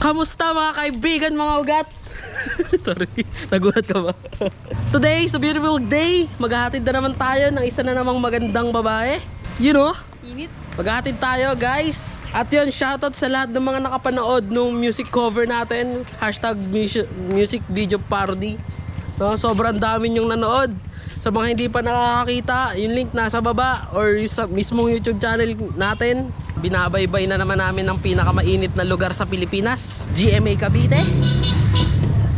Kamusta mga kaibigan, mga ugat? Sorry, nagulat ka ba? Today is a beautiful day. Maghahatid na naman tayo ng isa na namang magandang babae. You know? Init. Maghahatid tayo, guys. At yun, shoutout sa lahat ng mga nakapanood nung music cover natin. Hashtag music video parody. No, sobrang dami yung nanood. Sa mga hindi pa nakakakita, yung link nasa baba or sa mismong YouTube channel natin. Binabaybay na naman namin ng pinakamainit na lugar sa Pilipinas, GMA Cavite.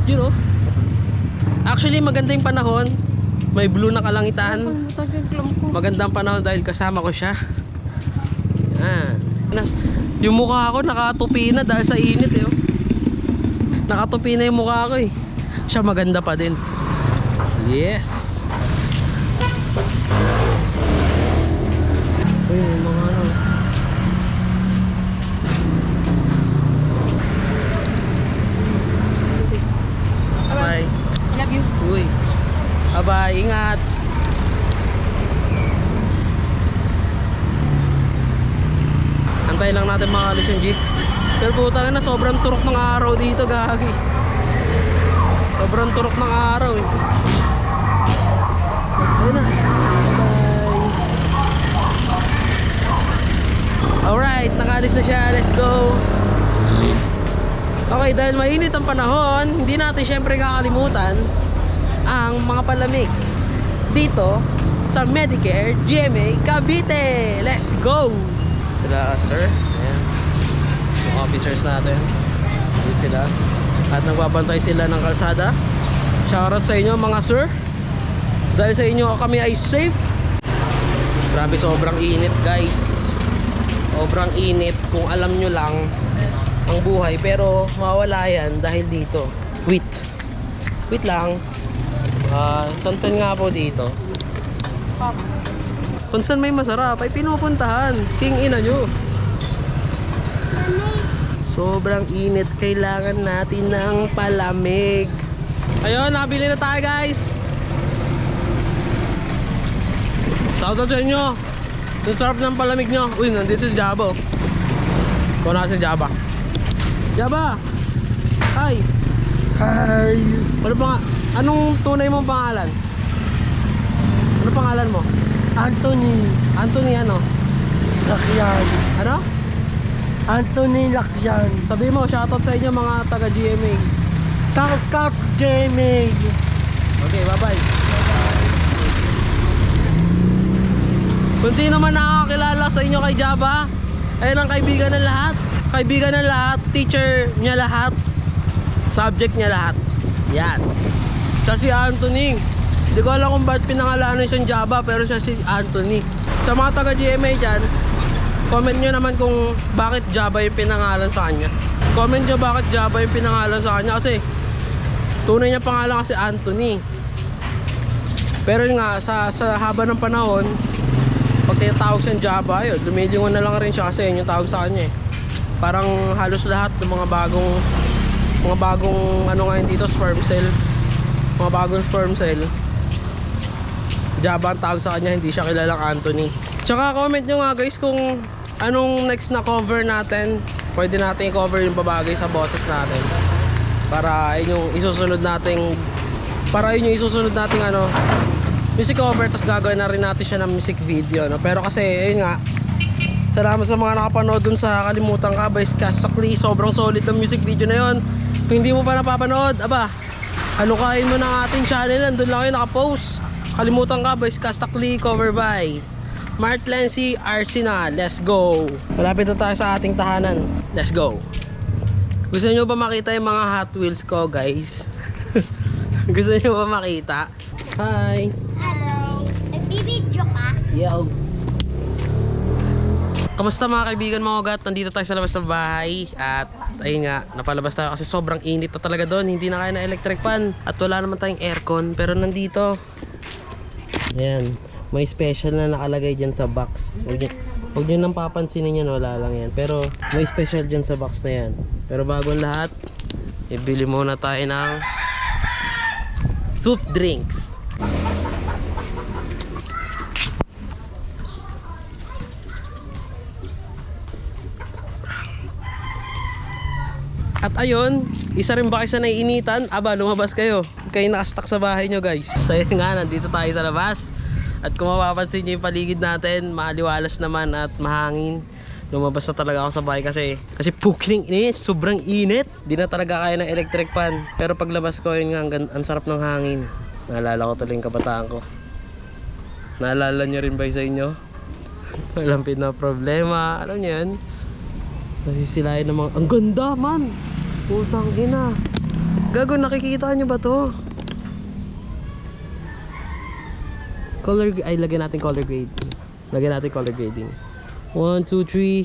You know? Actually, maganda yung panahon. May blue na kalangitan. Magandang panahon dahil kasama ko siya. Yan. Yung mukha ko nakatupi na dahil sa init eh. Nakatupi na yung mukha ko eh. Siya maganda pa din. Yes. Uy, mga ano. Bye. I love you. Uy. Bye, ingat. Antay lang natin makalis yung jeep. Pero putang na, sobrang turok ng araw dito, gagi. Sobrang turok ng araw eh. Ayun na. Bye. Alright, nakalis na siya. Let's go. Okay, dahil mainit ang panahon, hindi natin syempre kakalimutan ang mga palamig dito sa Medicare GMA Cavite. Let's go! Sila sir, ayan, mga officers natin. Hindi sila. At nagbabantay sila ng kalsada. Shoutout sa inyo mga sir. Dahil sa inyo kami ay safe. Grabe, sobrang init guys. Sobrang init kung alam nyo lang ang buhay, pero mawawala yan dahil dito. Wait lang. Santan nga po dito. Kung saan may masarap ay pinupuntahan. King ina nyo. Sobrang init, kailangan natin ng palamig. Ayun, nabili na tayo guys. Shoutout sa inyo. Ang sarap ng palamig nyo. Uy, nandito si Jabo. Kung nasa si Jaba. Jaba! Hi! Hi! Ano pa nga? Anong tunay mong pangalan? Ano pangalan mo? Anthony Anthony ano? Lakyan. Ano? Anthony Lakyan. Sabi mo, shoutout sa inyo mga taga GMA. Shout Jamie. Okay, bye-bye. Kung sino man nakakilala sa inyo kay Jaba, ayun ang kaibigan ng lahat. Kaibigan ng lahat, teacher niya lahat, subject niya lahat. Yan. Siya si Anthony. Hindi ko alam kung ba't pinangalanan siyang Jaba, pero siya si Anthony. Sa mga taga GMA dyan, comment nyo naman kung bakit Jaba yung pinangalan sa kanya. Comment nyo bakit Jaba yung pinangalan sa kanya, kasi tunay niya pangalan kasi Anthony. Pero yun nga, sa haba ng panahon, pag tinatawag siyang Jaba, yun, lumilingon na lang rin siya kasi yun yung tawag sa kanya eh. Parang halos lahat ng mga bagong ano ngayon dito, sperm cell. Mga bagong sperm cell, Jaba ang tawag sa kanya, hindi siya kilalang Anthony. Tsaka comment nyo nga guys kung anong next na cover natin. Pwede natin i-cover yung babagay sa boses natin. Para yun yung isusunod nating ano, music cover, tas gagawin na rin natin siya ng music video, no? Pero kasi ayun nga, salamat sa mga nakapanood dun sa Kalimutan Ka by Skasakli. Sobrang solid ng music video na yon. Kung hindi mo pa napapanood, aba, halukain mo ng ating channel, nandun lang kayo nakapost. Kalimutan Ka by Skasakli, cover by Mart Lency Arsina. Let's go. Malapit na tayo sa ating tahanan. Let's go. Gusto nyo ba makita yung mga Hot Wheels ko guys? Gusto nyo ba makita? Hi. Hello. Nagbibidyo ka? Yo. Kamusta mga kaibigan, mga ugat? Nandito tayo sa labas ng bahay. At ayun nga, napalabas tayo kasi sobrang init na talaga doon. Hindi na kaya na electric fan. At wala naman tayong aircon. Pero nandito, ayan, may special na nakalagay dyan sa box. Huwag nyo nang papansinin yan, wala lang yan. Pero may special dyan sa box na yan. Pero bago ang lahat, ibili muna tayo ng soup drinks. At ayun, isa rin ba kayo sa naiinitan? Aba, lumabas kayo. Kayo nakastak sa bahay nyo guys. So yun nga, nandito tayo sa labas. At kung mapapansin nyo yung paligid natin, maliwalas naman at mahangin. Lumabas na talaga ako sa bahay kasi puking init, sobrang init. Di na talaga kaya ng electric fan. Pero paglabas ko, yun nga, ang sarap ng hangin. Naalala ko tuloy yung kabataan ko. Naalala nyo rin ba sa inyo? Walang problema. Alam nyo yan? Nasisilayan ng mga... Ang ganda man! Putang ina. Gago, nakikita nyo ba to? Color... Ay, lagyan natin color grade. Lagyan natin color grading. 1, 2, 3.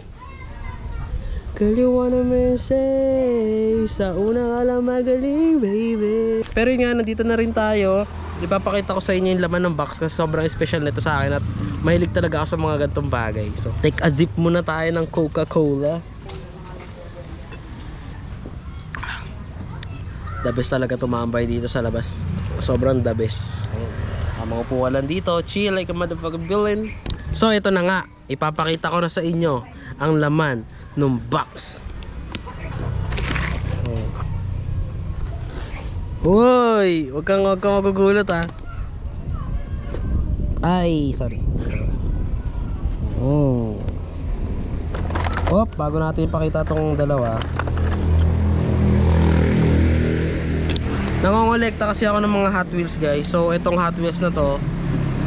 Girl, you wanna me say sa unang alam magaling, baby. Pero yun nga, nandito na rin tayo. Ipapakita ko sa inyo yung laman ng box kasi sobrang special nito sa akin at mahilig talaga ako sa mga gantong bagay. So, take a zip muna tayo ng Coca-Cola. The best talaga tumambay dito sa labas. Sobrang the best. Mga upo ka lang dito, chill like a motherfucking villain. So ito na nga, ipapakita ko na sa inyo ang laman ng box. Hoy, wag kang magugulat ha. Ay, sorry. Bago natin ipakita tong dalawa. Nangongolekta kasi ako ng mga Hot Wheels guys. So itong Hot Wheels na to,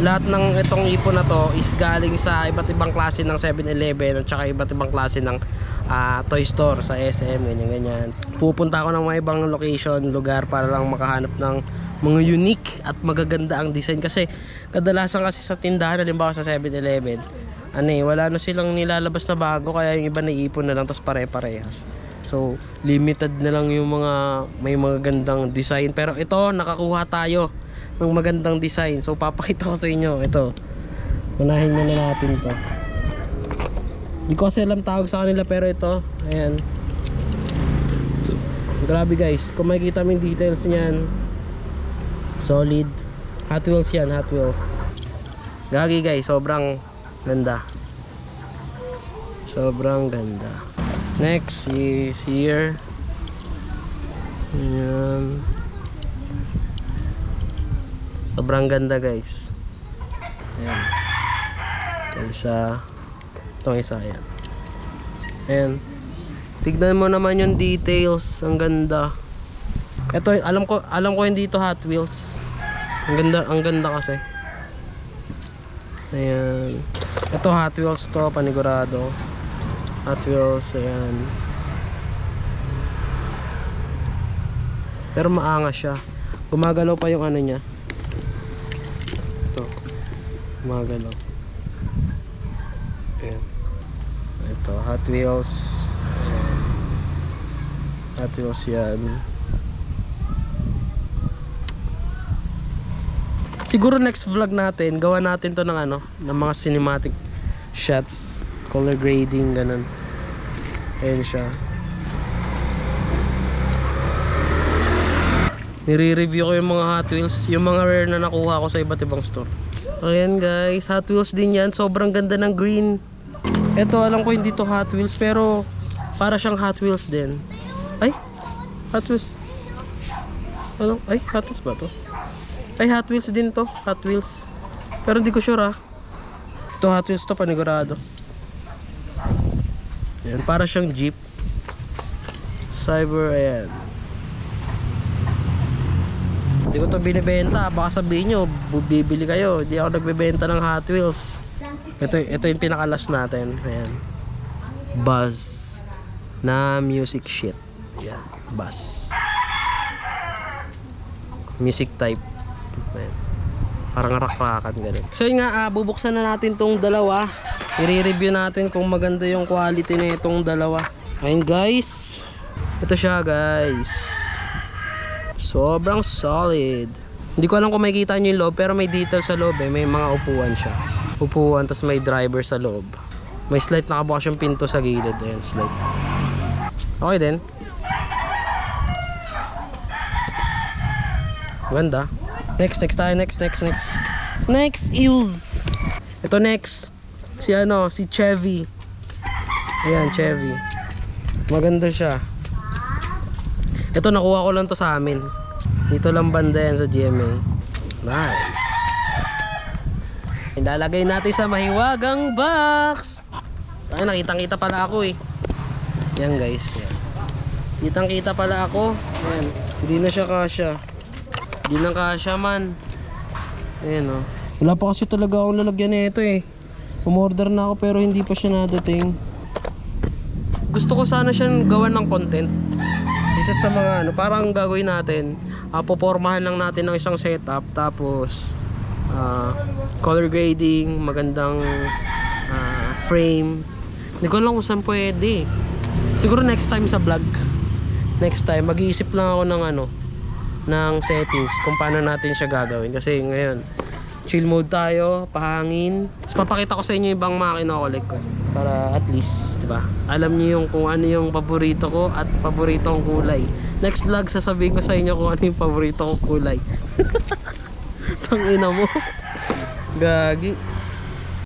lahat ng itong ipon na to is galing sa iba't ibang klase ng 7-Eleven at saka iba't ibang klase ng toy store sa SM, ganyan. Pupunta ako ng mga ibang location, lugar para lang makahanap ng mga unique at magaganda ang design kasi kadalasan kasi sa tindahan, halimbawa sa 7-Eleven, wala na silang nilalabas na bago kaya yung iba naipon na lang tapos pare-parehas. So, limited na lang yung mga may mga gandang design. Pero ito, nakakuha tayo ng magandang design. So, papakita ko sa inyo. Ito. Unahin muna natin to. Hindi ko kasi alam tawag sa kanila pero ito. Ayan. So, grabe guys. Kung makikita mo yung details niyan. Solid. Hot Wheels yan. Hot Wheels. Gagi guys. Sobrang ganda. Sobrang ganda. Next is here. Ayan. Sobrang ganda guys. Ayan. Isa. Itong isa. Ayan. Ayan. Tignan mo naman yung details. Ang ganda. Ito, alam ko hindi ito Hot Wheels. Ang ganda kasi. Ayan. Ito Hot Wheels to, panigurado. Hot Wheels, ayan. Pero maangas siya. Gumagalaw pa yung ano niya. Ito. Gumagalaw. Ayan. Ito, Hot Wheels. Ayan. Hot Wheels yan. Siguro next vlog natin, gawa natin to ng ng mga cinematic shots. Color grading, ganun. Ayan siya. Nire-review ko yung mga Hot Wheels, yung mga rare na nakuha ko sa iba't ibang store. Ayan guys, Hot Wheels din yan. Sobrang ganda ng green. Ito, alam ko hindi to Hot Wheels, pero para siyang Hot Wheels din. Ay, Hot Wheels. Ano? Ay, Hot Wheels ba to? Ay, Hot Wheels din to. Hot Wheels. Pero hindi ko sure ha. Ito Hot Wheels to, panigurado. Ayan, para siyang jeep. Cyber, ayan. Hindi ko to binibenta. Baka sabihin nyo, bibili kayo. Hindi ako nagbebenta ng Hot Wheels. Ito yung pinakalas natin. Ayan. Buzz. Na music shit. Ayan, Buzz. Music type. Ayan. Parang rakrakan ganun. So yun nga, bubuksan na natin tong dalawa. I-review natin kung maganda yung quality na itong dalawa. Ayun guys. Ito siya guys. Sobrang solid. Hindi ko alam kung makikita nyo yung loob, pero may detail sa loob eh. May mga upuan siya. Upuan, tas may driver sa loob. May slide, nakabukas yung pinto sa gilid. Ayan, slide. Okay din. Ganda. Next tayo. Next is ito next. Si Chevy. Ayan, Chevy. Maganda siya. Ito nakuha ko lang to sa amin. Dito lang banda yan sa GMA. Nice. Ilalagay natin sa mahiwagang box. Ay, nakitang-kita pala ako eh. Yan guys. Yan. Kitang-kita pala ako. Yan. Hindi na siya kasya. Hindi na kasya man. Ayan oh. Wala pa kasi talaga akong lalagyan nito eh. Umorder na ako pero hindi pa siya nadating. Gusto ko sana siyang gawan ng content. Isa sa mga ano, parang gagawin natin, popormahan lang natin ng isang setup, tapos color grading, magandang frame. Hindi ko alam kung saan pwede. Siguro next time sa vlog. Next time mag-iisip lang ako ng ano, ng settings kung paano natin siya gagawin. Kasi ngayon chill mode tayo, pahangin. Tapos papakita ko sa inyo yung ibang mga kinokolek ko. Para at least, diba? Alam niyo yung kung ano yung paborito ko at paborito kong kulay. Next vlog, sasabihin ko sa inyo kung ano yung paborito kong kulay. Tangina mo. Gagi.